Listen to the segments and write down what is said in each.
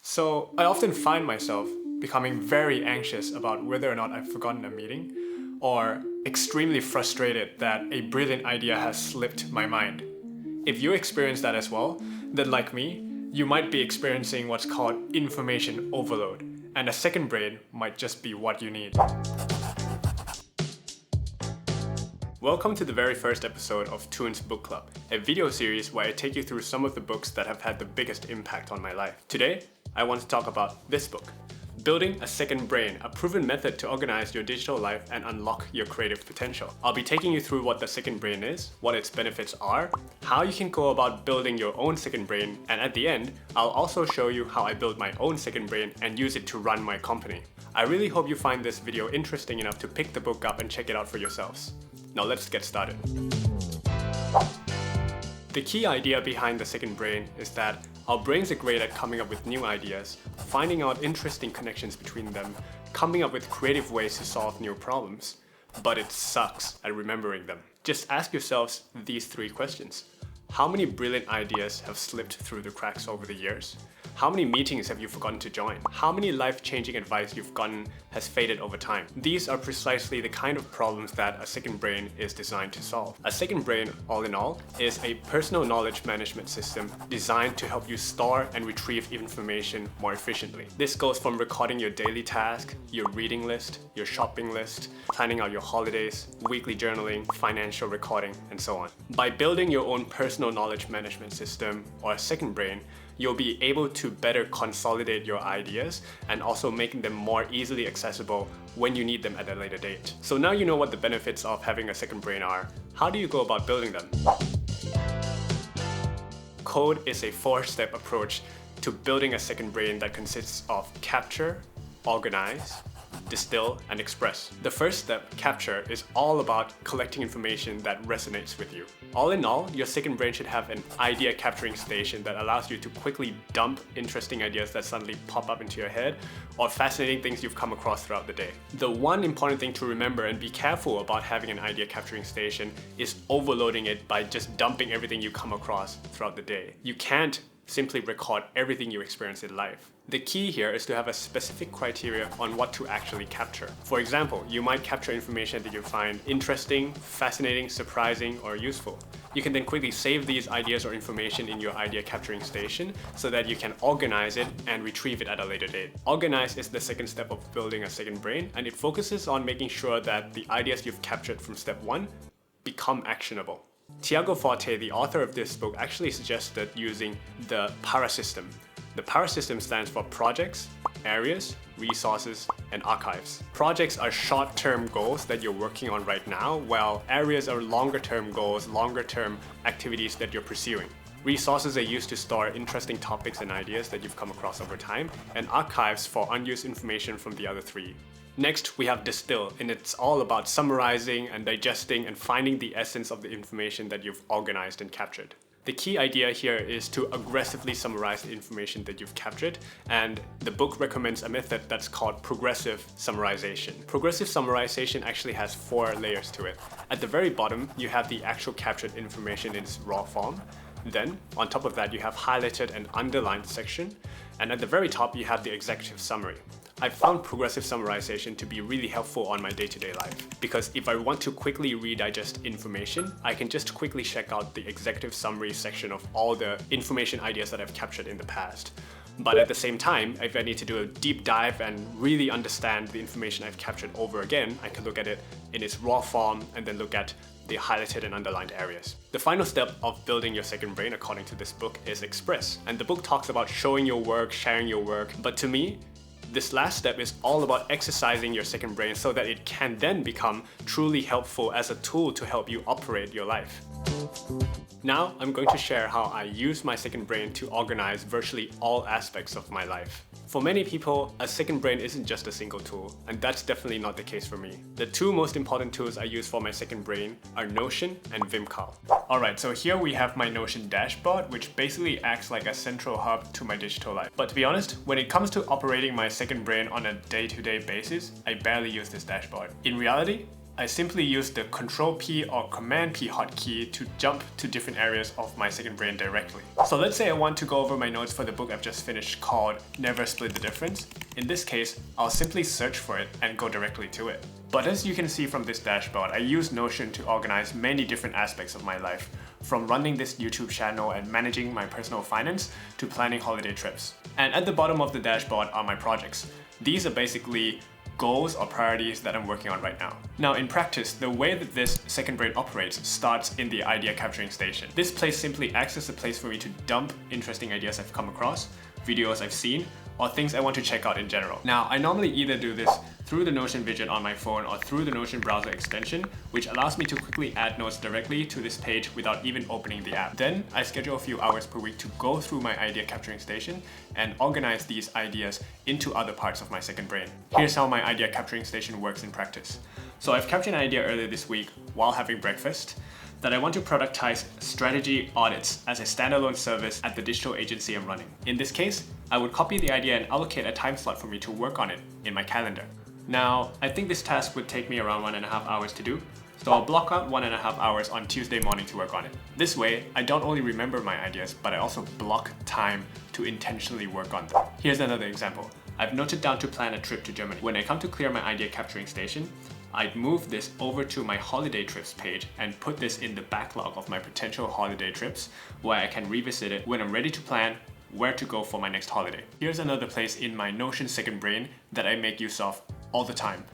So I often find myself becoming very anxious about whether or not I've forgotten a meeting, or extremely frustrated that a brilliant idea has slipped my mind. If you experience that as well, then like me, you might be experiencing what's called information overload, and a second brain might just be what you need. Welcome to the very first episode of Toon's Book Club, a video series where I take you through some of the books that have had the biggest impact on my life. Today, I want to talk about this book, Building a Second Brain, a proven method to organize your digital life and unlock your creative potential. I'll be taking you through what the second brain is, what its benefits are, how you can go about building your own second brain, and at the end, I'll also show you how I build my own second brain and use it to run my company. I really hope you find this video interesting enough to pick the book up and check it out for yourselves. Now let's get started. The key idea behind the second brain is that our brains are great at coming up with new ideas, finding out interesting connections between them, coming up with creative ways to solve new problems, but it sucks at remembering them. Just ask yourselves these three questions. How many brilliant ideas have slipped through the cracks over the years? How many meetings have you forgotten to join? How many life-changing advice you've gotten has faded over time? These are precisely the kind of problems that a second brain is designed to solve. A second brain, all in all, is a personal knowledge management system designed to help you store and retrieve information more efficiently. This goes from recording your daily task, your reading list, your shopping list, planning out your holidays, weekly journaling, financial recording, and so on. By building your own personal knowledge management system, or a second brain, you'll be able to better consolidate your ideas and also making them more easily accessible when you need them at a later date. So now you know what the benefits of having a second brain are. How do you go about building them? C.O.D.E is a four-step approach to building a second brain that consists of capture, organize, distill, and express. The first step, capture, is all about collecting information that resonates with you. All in all, your second brain should have an idea capturing station that allows you to quickly dump interesting ideas that suddenly pop up into your head or fascinating things you've come across throughout the day. The one important thing to remember and be careful about having an idea capturing station is overloading it by just dumping everything you come across throughout the day. You can't simply record everything you experience in life. The key here is to have a specific criteria on what to actually capture. For example, you might capture information that you find interesting, fascinating, surprising, or useful. You can then quickly save these ideas or information in your idea capturing station so that you can organize it and retrieve it at a later date. Organize is the second step of building a second brain, and it focuses on making sure that the ideas you've captured from step one become actionable. Tiago Forte, the author of this book, actually suggested using the PARA system. The PARA system stands for projects, areas, resources, and archives. Projects are short-term goals that you're working on right now, while areas are longer-term goals, longer-term activities that you're pursuing. Resources are used to store interesting topics and ideas that you've come across over time, and archives for unused information from the other three. Next, we have Distill, and it's all about summarizing and digesting and finding the essence of the information that you've organized and captured. The key idea here is to aggressively summarize the information that you've captured, and the book recommends a method that's called progressive summarization. Progressive summarization actually has 4 layers to it. At the very bottom, you have the actual captured information in its raw form. Then, on top of that, you have highlighted and underlined section, and at the very top, you have the executive summary. I found progressive summarization to be really helpful on my day-to-day life, because if I want to quickly redigest information, I can just quickly check out the executive summary section of all the information ideas that I've captured in the past. But at the same time, if I need to do a deep dive and really understand the information I've captured over again, I can look at it in its raw form and then look at the highlighted and underlined areas. The final step of building your second brain, according to this book, is express. And the book talks about showing your work, sharing your work, but to me, this last step is all about exercising your second brain so that it can then become truly helpful as a tool to help you operate your life. Now, I'm going to share how I use my second brain to organize virtually all aspects of my life. For many people, a second brain isn't just a single tool, and that's definitely not the case for me. The 2 most important tools I use for my second brain are Notion and Vimcal. Alright, so here we have my Notion dashboard, which basically acts like a central hub to my digital life. But to be honest, when it comes to operating my second brain on a day-to-day basis, I barely use this dashboard. In reality, I simply use the Control-P or Command-P hotkey to jump to different areas of my second brain directly. So let's say I want to go over my notes for the book I've just finished called Never Split the Difference. In this case, I'll simply search for it and go directly to it. But as you can see from this dashboard, I use Notion to organize many different aspects of my life, from running this YouTube channel and managing my personal finance to planning holiday trips. And at the bottom of the dashboard are my projects. These are basically goals or priorities that I'm working on right now. Now in practice, the way that this second brain operates starts in the idea capturing station. This place simply acts as a place for me to dump interesting ideas I've come across, videos I've seen, or things I want to check out in general. Now, I normally either do this through the Notion widget on my phone or through the Notion browser extension, which allows me to quickly add notes directly to this page without even opening the app. Then I schedule a few hours per week to go through my idea capturing station and organize these ideas into other parts of my second brain. Here's how my idea capturing station works in practice. So I've captured an idea earlier this week while having breakfast that I want to productize strategy audits as a standalone service at the digital agency I'm running. In this case, I would copy the idea and allocate a time slot for me to work on it in my calendar. Now, I think this task would take me around 1.5 hours to do, so I'll block out 1.5 hours on Tuesday morning to work on it. This way, I don't only remember my ideas, but I also block time to intentionally work on them. Here's another example. I've noted down to plan a trip to Germany. When I come to clear my idea capturing station, I'd move this over to my holiday trips page and put this in the backlog of my potential holiday trips where I can revisit it when I'm ready to plan where to go for my next holiday. Here's another place in my Notion second brain that I make use of all the time,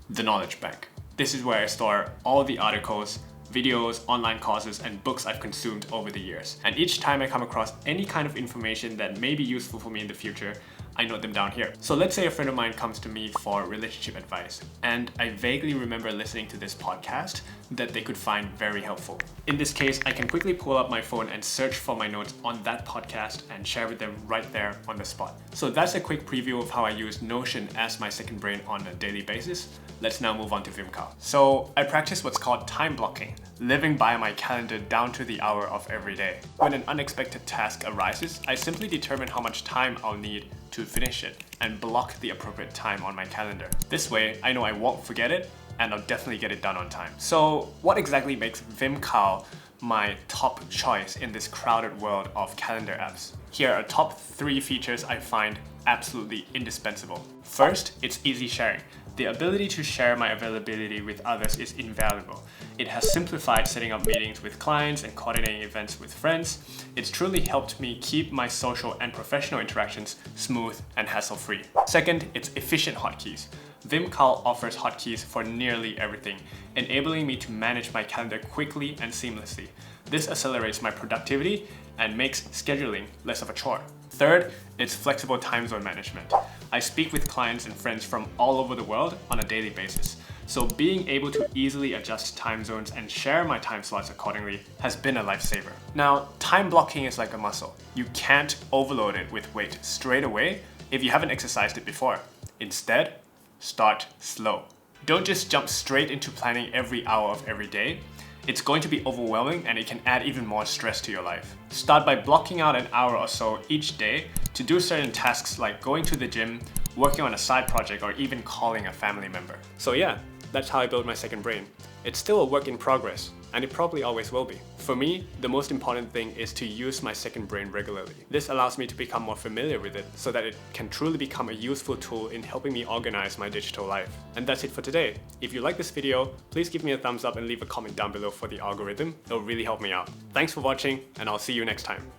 the knowledge bank. This is where I store all the articles, videos, online courses, and books I've consumed over the years. And each time I come across any kind of information that may be useful for me in the future, I note them down here. So let's say a friend of mine comes to me for relationship advice, and I vaguely remember listening to this podcast that they could find very helpful. In this case, I can quickly pull up my phone and search for my notes on that podcast and share with them right there on the spot. So that's a quick preview of how I use Notion as my second brain on a daily basis. Let's now move on to Vimcal. So I practice what's called time blocking, living by my calendar down to the hour of every day. When an unexpected task arises, I simply determine how much time I'll need to finish it and block the appropriate time on my calendar. This way, I know I won't forget it and I'll definitely get it done on time. So what exactly makes Vimcal my top choice in this crowded world of calendar apps? Here are top 3 features I find absolutely indispensable. First, it's easy sharing. The ability to share my availability with others is invaluable. It has simplified setting up meetings with clients and coordinating events with friends. It's truly helped me keep my social and professional interactions smooth and hassle-free. Second, it's efficient hotkeys. Vimcal offers hotkeys for nearly everything, enabling me to manage my calendar quickly and seamlessly. This accelerates my productivity and makes scheduling less of a chore. Third, it's flexible time zone management. I speak with clients and friends from all over the world on a daily basis, so being able to easily adjust time zones and share my time slots accordingly has been a lifesaver. Now, time blocking is like a muscle. You can't overload it with weight straight away if you haven't exercised it before. Instead, start slow. Don't just jump straight into planning every hour of every day. It's going to be overwhelming and it can add even more stress to your life. Start by blocking out an hour or so each day to do certain tasks like going to the gym, working on a side project, or even calling a family member. So yeah, that's how I build my second brain. It's still a work in progress, and it probably always will be. For me, the most important thing is to use my second brain regularly. This allows me to become more familiar with it so that it can truly become a useful tool in helping me organize my digital life. And that's it for today. If you like this video, please give me a thumbs up and leave a comment down below for the algorithm. It'll really help me out. Thanks for watching, and I'll see you next time.